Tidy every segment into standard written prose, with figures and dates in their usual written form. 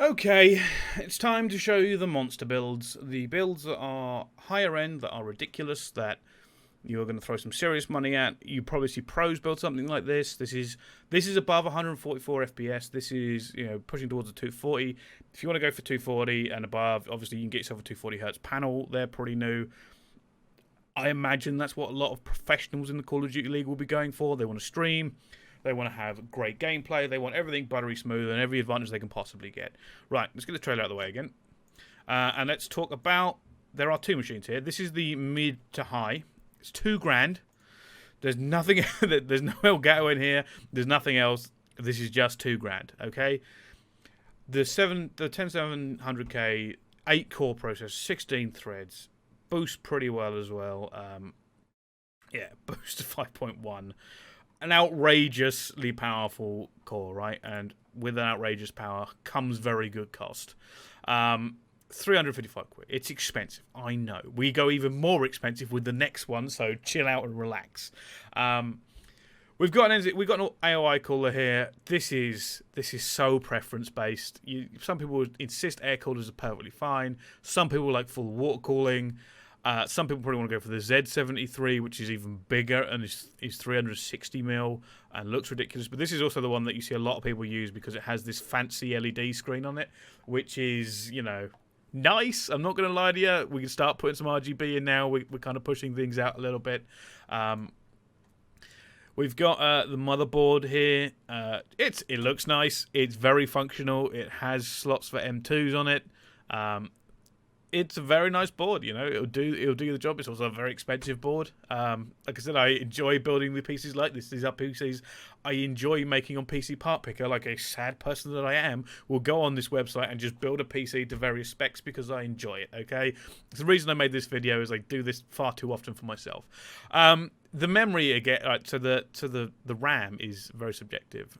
Okay, it's time to show you the monster builds. The builds that are higher end, that are ridiculous, that you're going to throw some serious money at. You probably see pros build something like this. This is above 144 FPS. This is pushing towards a 240. If you want to go for 240 and above, obviously you can get yourself a 240 hertz panel. They're pretty new. I imagine that's what a lot of professionals in the Call of Duty League will be going for. They want to stream. They want to have great gameplay. They want everything buttery smooth and every advantage they can possibly get. Right, let's get the trailer out of the way again. And let's talk about... There are two machines here. This is the mid to high. It's $2,000. There's nothing... There's no Elgato in here. There's nothing else. This is just $2,000, okay? The 10700K 8-core processor, 16 threads. Boosts pretty well as well. Boost to 5.1. An outrageously powerful core, right? And with an outrageous power comes very good cost. 355 quid. It's expensive, I know. We go even more expensive with the next one, so chill out and relax. We've got an AOI cooler here. This is so preference based. Some people would insist air coolers are perfectly fine. Some people like full water cooling. Some people probably want to go for the Z73, which is even bigger and is 360mm and looks ridiculous. But this is also the one that you see a lot of people use because it has this fancy LED screen on it, which is, nice. I'm not going to lie to you. We can start putting some RGB in now. We're kind of pushing things out a little bit. We've got the motherboard here. It looks nice. It's very functional. It has slots for M2s on it. It's a very nice board, It'll do the job. It's also a very expensive board. Like I said, I enjoy building the PCs like this. These are PCs I enjoy making on PC Part Picker. Like a sad person that I am, will go on this website and just build a PC to various specs because I enjoy it. Okay, it's the reason I made this video is I do this far too often for myself. The memory again, so the RAM is very subjective.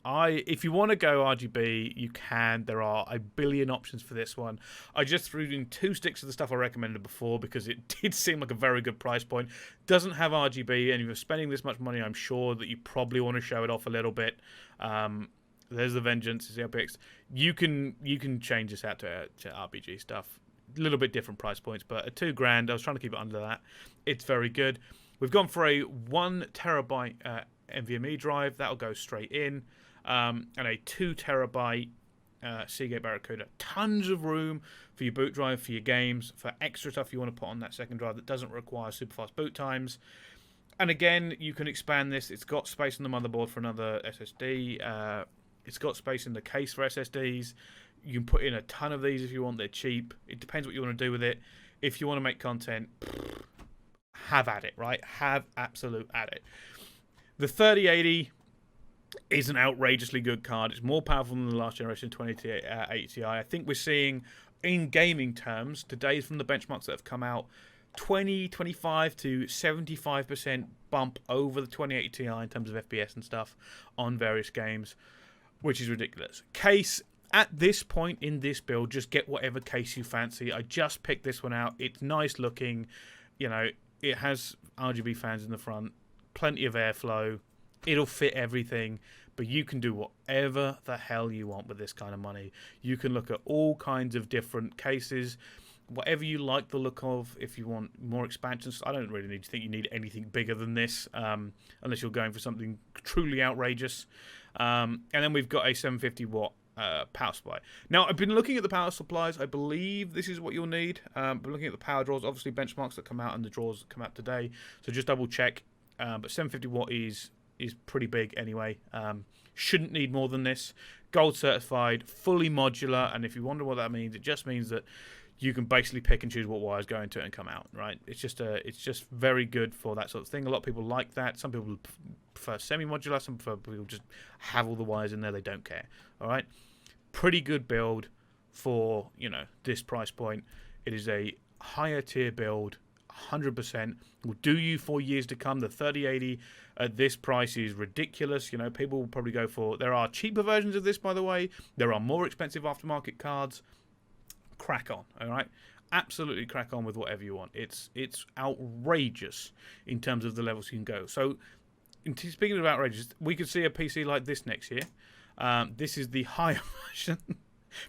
If you want to go RGB, you can. There are a billion options for this one. I just threw in 2 sticks of the stuff I recommended before because it did seem like a very good price point. Doesn't have RGB, and if you're spending this much money, I'm sure that you probably want to show it off a little bit. There's the Vengeance, it's the LPX. You can change this out to RBG stuff. A little bit different price points, but at $2,000, I was trying to keep it under that. It's very good. We've gone for a 1 terabyte NVMe drive. That'll go straight in. And a 2 terabyte Seagate Barracuda. Tons of room for your boot drive, for your games, for extra stuff you want to put on that second drive that doesn't require super fast boot times. And again, you can expand this. It's got space on the motherboard for another SSD. It's got space in the case for SSDs. You can put in a ton of these if you want. They're cheap. It depends what you want to do with it. If you want to make content, have at it, right? Have absolute at it. The 3080 is an outrageously good card. It's more powerful than the last generation 2080 Ti. I think we're seeing, in gaming terms, today from the benchmarks that have come out, 25 to 75% bump over the 2080 Ti in terms of FPS and stuff on various games, which is ridiculous. Case, at this point in this build, just get whatever case you fancy. I just picked this one out. It's nice looking. It has RGB fans in the front, plenty of airflow. It'll fit everything, but you can do whatever the hell you want with this kind of money. You can look at all kinds of different cases, whatever you like the look of. If you want more expansions, I don't really think you need anything bigger than this, unless you're going for something truly outrageous. And then we've got a 750 watt power supply. Now, I've been looking at the power supplies. I believe this is what you'll need. But looking at the power draws, obviously benchmarks that come out and the draws that come out today. So just double check. But 750 watt is pretty big anyway. Shouldn't need more than this. Gold certified, fully modular, and if you wonder what that means, it just means that you can basically pick and choose what wires go into it and come out, right? It's just very good for that sort of thing. A lot of people like that. Some people prefer semi-modular. Some people just have all the wires in there. They don't care. All right, pretty good build for this price point. It is a higher tier build. 100% will do you for years to come. The 3080 at this price is ridiculous. People will probably go for... There are cheaper versions of this, by the way. There are more expensive aftermarket cards. Crack on, all right? Absolutely crack on with whatever you want. It's outrageous in terms of the levels you can go. So, speaking of outrageous, we could see a PC like this next year. This is the higher version.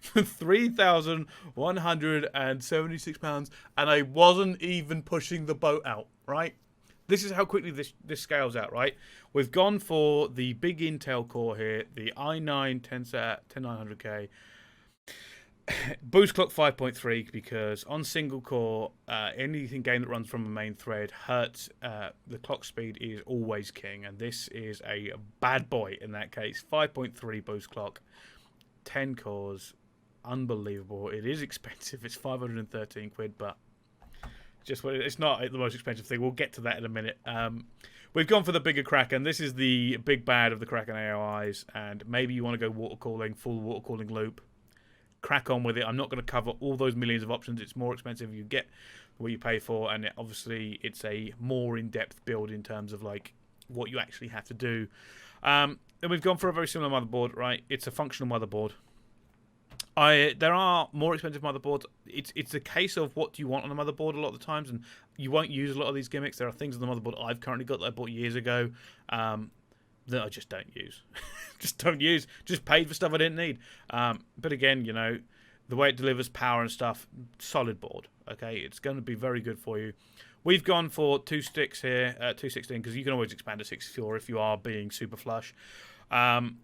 for £3,176, and I wasn't even pushing the boat out, right? This is how quickly this scales out, right? We've gone for the big Intel core here, the i9 10900K. Boost clock 5.3, because on single core, anything game that runs from a main thread hurts. The clock speed is always king, and this is a bad boy in that case. 5.3 boost clock, 10 cores, unbelievable. It is expensive. It's 513 quid, but just it's not the most expensive thing. We'll get to that in a minute. We've gone for the bigger Kraken. This is the big bad of the Kraken AOIs, and maybe you want to go water cooling, full water cooling loop. Crack on with it. I'm not going to cover all those millions of options. It's more expensive. You get what you pay for, and obviously it's a more in-depth build in terms of like what you actually have to do. And we've gone for a very similar motherboard, right? It's a functional motherboard. There are more expensive motherboards. It's a case of what do you want on a motherboard a lot of the times, and you won't use a lot of these gimmicks. There are things on the motherboard I've currently got that I bought years ago that I just don't use. Just paid for stuff I didn't need. But again, you know, the way it delivers power and stuff, solid board. Okay, it's going to be very good for you. We've gone for 2 sticks here, 216, because you can always expand to 64 if you are being super flush. And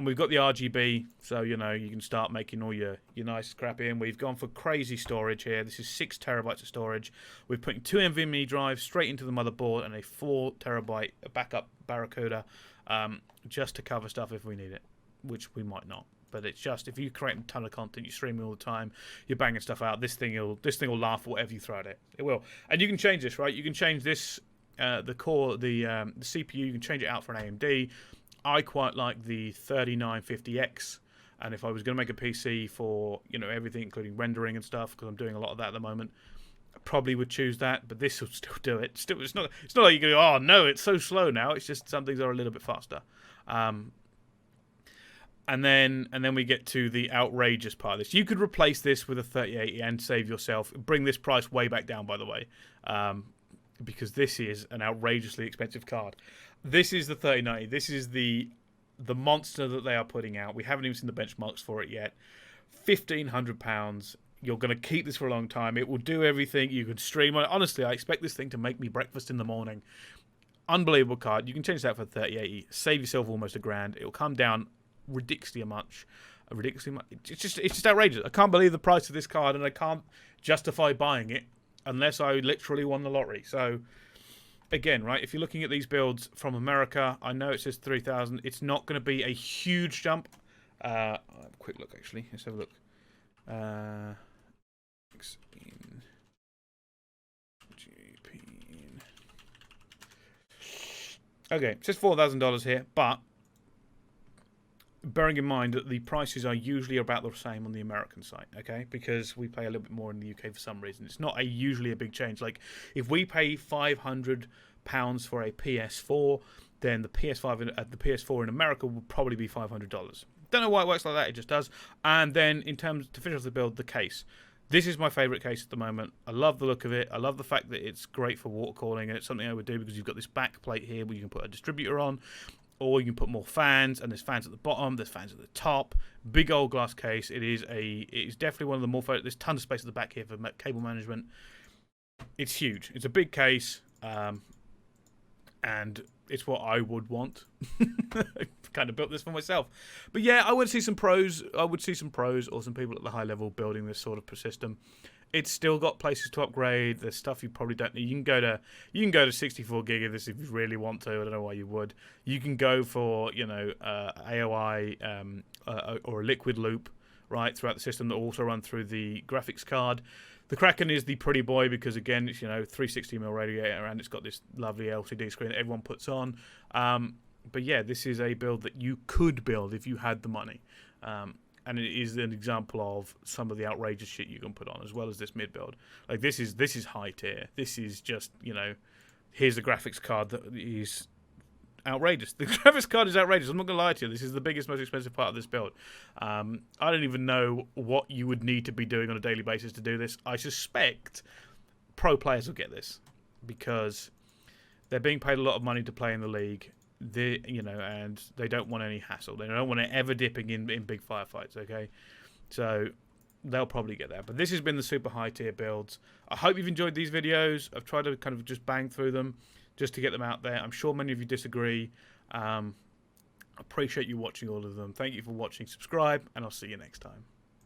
we've got the RGB, so you know you can start making all your nice crap in. We've gone for crazy storage here. This is 6 terabytes of storage. We're putting 2 NVMe drives straight into the motherboard and a 4 terabyte backup Barracuda, just to cover stuff if we need it, which we might not. But it's just if you create a ton of content, you're streaming all the time, you're banging stuff out. This thing will laugh whatever you throw at it. It will, and you can change this, right? You can change this, the core, the CPU. You can change it out for an AMD. I quite like the 3950X, and if I was going to make a PC for everything, including rendering and stuff, because I'm doing a lot of that at the moment, I probably would choose that. But this will still do it. It's not like you go, oh no, it's so slow now. It's just some things are a little bit faster. And then we get to the outrageous part of this. You could replace this with a 3080 and save yourself. Bring this price way back down, by the way, because this is an outrageously expensive card. This is the 3090. This is the monster that they are putting out. We haven't even seen the benchmarks for it yet. £1,500. You're going to keep this for a long time. It will do everything. You can stream on it. Honestly, I expect this thing to make me breakfast in the morning. Unbelievable card. You can change that for 3080. Save yourself almost £1,000. It will come down ridiculously much. It's just outrageous. I can't believe the price of this card, and I can't justify buying it unless I literally won the lottery. So again, right, if you're looking at these builds from America, I know it says 3,000. It's not going to be a huge jump. I'll have a quick look, actually. Let's have a look. Okay, it says $4,000 here, but bearing in mind that the prices are usually about the same on the American site, okay? Because we pay a little bit more in the UK for some reason. It's not usually a big change. Like, if we pay £500 for a PS4, then the PS4 in America will probably be $500. Don't know why it works like that. It just does. And then, in terms to finish off the build, the case. This is my favourite case at the moment. I love the look of it. I love the fact that it's great for water cooling, and it's something I would do because you've got this back plate here where you can put a distributor on. Or you can put more fans, and there's fans at the bottom, there's fans at the top. Big old glass case. It is definitely one of the more. There's tons of space at the back here for cable management. It's huge. It's a big case, and it's what I would want. I kind of built this for myself, but yeah, I would see some pros. I would see some pros or some people at the high level building this sort of system. It's still got places to upgrade. There's stuff you probably don't need. You can go to 64 gig of this if you really want to. I don't know why you would. You can go for AOI or a liquid loop right throughout the system that will also run through the graphics card. The Kraken is the pretty boy because again it's 360mm radiator and it's got this lovely LCD screen that everyone puts on. But yeah, this is a build that you could build if you had the money. And it is an example of some of the outrageous shit you can put on, as well as this mid build. Like this is high tier. This is just here's a graphics card that is outrageous. The graphics card is outrageous. I'm not gonna lie to you. This is the biggest, most expensive part of this build. I don't even know what you would need to be doing on a daily basis to do this. I suspect pro players will get this because they're being paid a lot of money to play in the league. And they don't want any hassle. They don't want it ever dipping in big firefights, okay? So they'll probably get there. But this has been the super high tier builds. I hope you've enjoyed these videos. I've tried to kind of just bang through them just to get them out there. I'm sure many of you disagree. Appreciate you watching all of them. Thank you for watching. Subscribe, and I'll see you next time.